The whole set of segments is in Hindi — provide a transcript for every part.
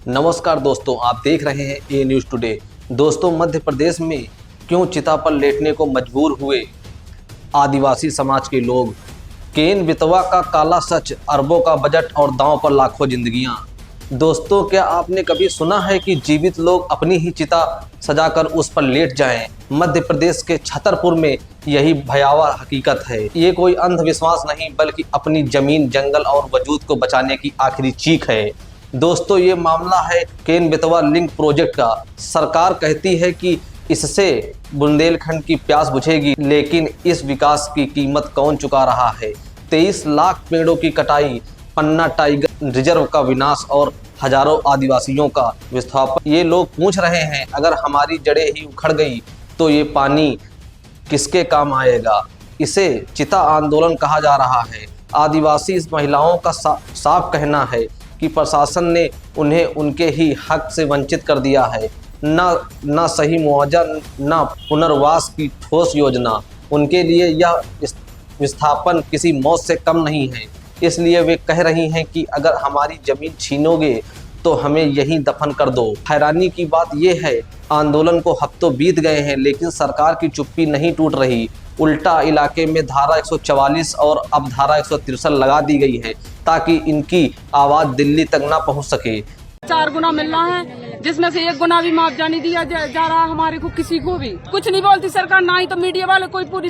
नमस्कार दोस्तों, आप देख रहे हैं ए न्यूज़ टुडे। दोस्तों, मध्य प्रदेश में क्यों चिता पर लेटने को मजबूर हुए आदिवासी समाज के लोग? केन बेतवा का काला सच, अरबों का बजट और दांव पर लाखों जिंदगियां। दोस्तों, क्या आपने कभी सुना है कि जीवित लोग अपनी ही चिता सजाकर उस पर लेट जाएं? मध्य प्रदेश के छतरपुर में यही भयावह हकीकत है। ये कोई अंधविश्वास नहीं, बल्कि अपनी जमीन, जंगल और वजूद को बचाने की आखिरी चीख है। दोस्तों, ये मामला है केन बेतवा लिंक प्रोजेक्ट का। सरकार कहती है कि इससे बुंदेलखंड की प्यास बुझेगी, लेकिन इस विकास की कीमत कौन चुका रहा है? 23 लाख पेड़ों की कटाई, पन्ना टाइगर रिजर्व का विनाश और हजारों आदिवासियों का विस्थापन। ये लोग पूछ रहे हैं, अगर हमारी जड़ें ही उखड़ गई तो ये पानी किसके काम आएगा? इसे चिता आंदोलन कहा जा रहा है। आदिवासी इस महिलाओं का साफ कहना है कि प्रशासन ने उन्हें उनके ही हक से वंचित कर दिया है। ना सही मुआवजा, ना पुनर्वास की ठोस योजना। उनके लिए यह विस्थापन किसी मौत से कम नहीं है। इसलिए वे कह रही हैं कि अगर हमारी जमीन छीनोगे तो हमें यहीं दफन कर दो। हैरानी की बात यह है, आंदोलन को हफ्तों बीत गए हैं, लेकिन सरकार की चुप्पी नहीं टूट रही। उल्टा इलाके में धारा 144 और अब धारा 163 लगा दी गई है, ताकि इनकी आवाज दिल्ली तक ना पहुंच सके। 4 गुना मिल रहा है, जिसमें से 1 गुना भी मुआवजा नहीं दिया जा रहा हमारे को। किसी को भी कुछ नहीं बोलती सरकार, ना ही तो मीडिया वाले कोई पूरी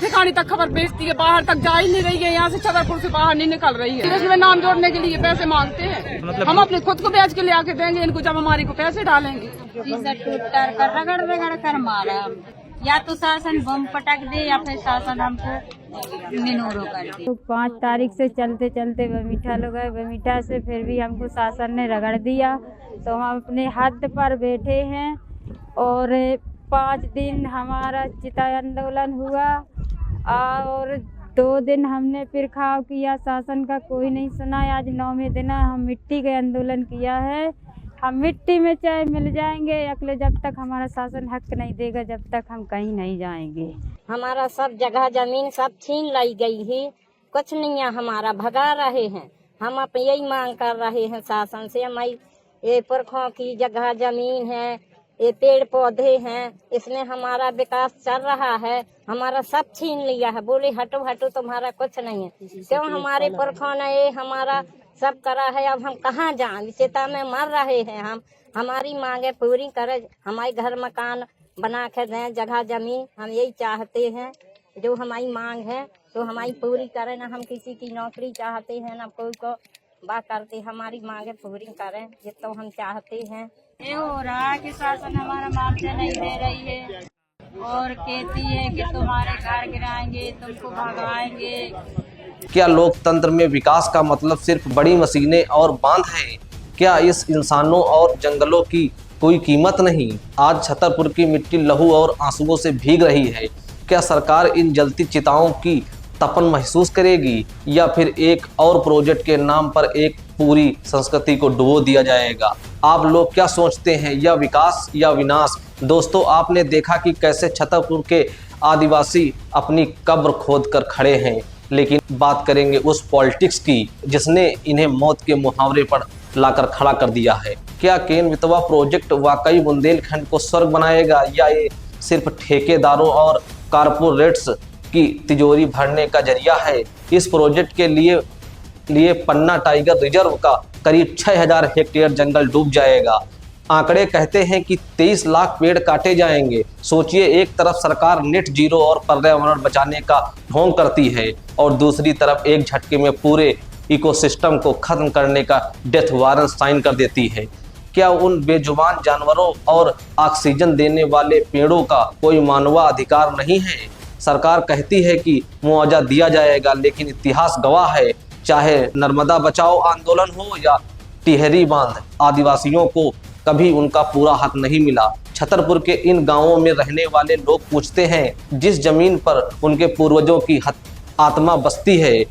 ठिकाने तक खबर भेजती है। बाहर तक जा ही नहीं रही है, यहाँ से छतरपुर से बाहर नहीं निकल रही है। इसमें नाम जोड़ने के लिए पैसे मांगते हैं। हम अपने खुद को बेच के ले आके देंगे इनको, जब हमारे को पैसे डालेंगे। रगड़ कर मारा, या तो शासन बम पटक दे या फिर शासन हमको निनोरो कर दे। 5 तारीख से चलते चलते बमीठा लोग गए, बमीठा से फिर भी हमको शासन ने रगड़ दिया, तो हम अपने हद पर बैठे हैं। और 5 दिन हमारा चिता आंदोलन हुआ और 2 दिन हमने फिर खाव किया, शासन का कोई नहीं सुना। आज 9वें दिन हम मिट्टी के आंदोलन किया है। हम मिट्टी में चाहे मिल जाएंगे, अगले जब तक हमारा शासन हक नहीं देगा, जब तक हम कहीं नहीं जाएंगे। हमारा सब जगह जमीन सब छीन लाई गई है, कुछ नहीं है हमारा, भगा रहे हैं। हम अब यही मांग कर रहे हैं शासन से, हमारी ये पुरखों की जगह जमीन है, ये पेड़ पौधे हैं, इसने हमारा विकास चल रहा है, हमारा सब छीन लिया है। बोले हटो हटो, तुम्हारा कुछ नहीं है। क्यों हमारे पुरखों ने ये हमारा सब करा है, अब हम कहाँ जाएं? चिता में मर रहे हैं हम। हमारी मांगे पूरी करे, हमारे घर मकान बना के दें, जगह जमीन, हम यही चाहते हैं। जो हमारी मांग है तो हमारी पूरी करें। ना हम किसी की नौकरी चाहते हैं, ना कोई को बात करते, हमारी मांगे पूरी करें जितना हम चाहते हैं। ये हो रहा है कि शासन हमारा मुआवजा नहीं दे रही है और कहती है कि तुम्हारे घर गिराएंगे, तुमको भगाएंगे। क्या लोकतंत्र में विकास का मतलब सिर्फ बड़ी मशीनें और बांध है? क्या इस इंसानों और जंगलों की कोई कीमत नहीं? आज छतरपुर की मिट्टी लहू और आंसुओं से भीग रही है। क्या सरकार इन जलती चिताओं की तपन महसूस करेगी, या फिर एक और प्रोजेक्ट के नाम पर एक पूरी संस्कृति को डुबो दिया जाएगा? आप लोग क्या सोचते हैं, यह विकास या विनाश? दोस्तों, आपने देखा कि कैसे छतरपुर के आदिवासी अपनी कब्र खोद कर खड़े हैं, लेकिन बात करेंगे उस पॉलिटिक्स की जिसने इन्हें मौत के मुहावरे पर लाकर खड़ा कर दिया है। क्या केन बेतवा प्रोजेक्ट वाकई बुंदेलखंड को स्वर्ग बनाएगा, या ये सिर्फ ठेकेदारों और कारपोरेट्स की तिजोरी भरने का जरिया है? इस प्रोजेक्ट के लिए पन्ना टाइगर रिजर्व का करीब 6000 हेक्टेयर जंगल डूब जाएगा। आंकड़े कहते हैं कि 23 लाख पेड़ काटे जाएंगे। सोचिए, एक तरफ सरकार नेट जीरो और पर्यावरण बचाने का ढोंग करती है, और दूसरी तरफ एक झटके में पूरे इकोसिस्टम को खत्म करने का डेथ वारंट साइन कर देती है। क्या उन बेजुबान जानवरों और ऑक्सीजन देने वाले पेड़ों का कोई मानवाधिकार नहीं है? सरकार कहती है कि मुआवजा दिया जाएगा, लेकिन इतिहास गवाह है, चाहे नर्मदा बचाओ आंदोलन हो या टिहरी बांध, आदिवासियों को कभी उनका पूरा हक नहीं मिला। छतरपुर के इन गांवों में रहने वाले लोग पूछते हैं, जिस जमीन पर उनके पूर्वजों की आत्मा बसती है,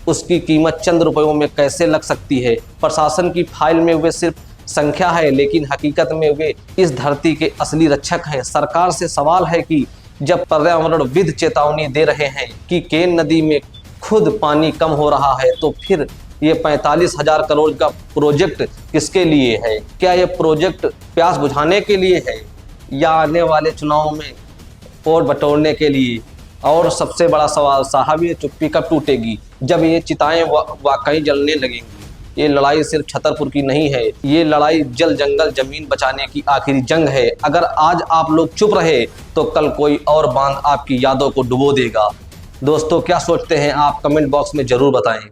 उसकी कीमत चंद रुपयों में कैसे लग सकती है? प्रशासन की फाइल में वे सिर्फ संख्या है, लेकिन हकीकत में वे इस धरती के असली रक्षक हैं। सरकार से सवाल है कि जब पर्यावरणविद चेतावनी दे रहे हैं कि केन नदी में खुद पानी कम हो रहा है, तो फिर ये 45,000 करोड़ का प्रोजेक्ट किसके लिए है? क्या ये प्रोजेक्ट प्यास बुझाने के लिए है या आने वाले चुनाव में वोट बटोरने के लिए? और सबसे बड़ा सवाल साहब, ये चुप्पी कब टूटेगी जब ये चिताएं वाकई जलने लगेंगी? ये लड़ाई सिर्फ छतरपुर की नहीं है, ये लड़ाई जल जंगल जमीन बचाने की आखिरी जंग है। अगर आज आप लोग चुप रहे तो कल कोई और बांध आपकी यादों को डुबो देगा। दोस्तों क्या सोचते हैं आप? कमेंट बॉक्स में जरूर बताएं।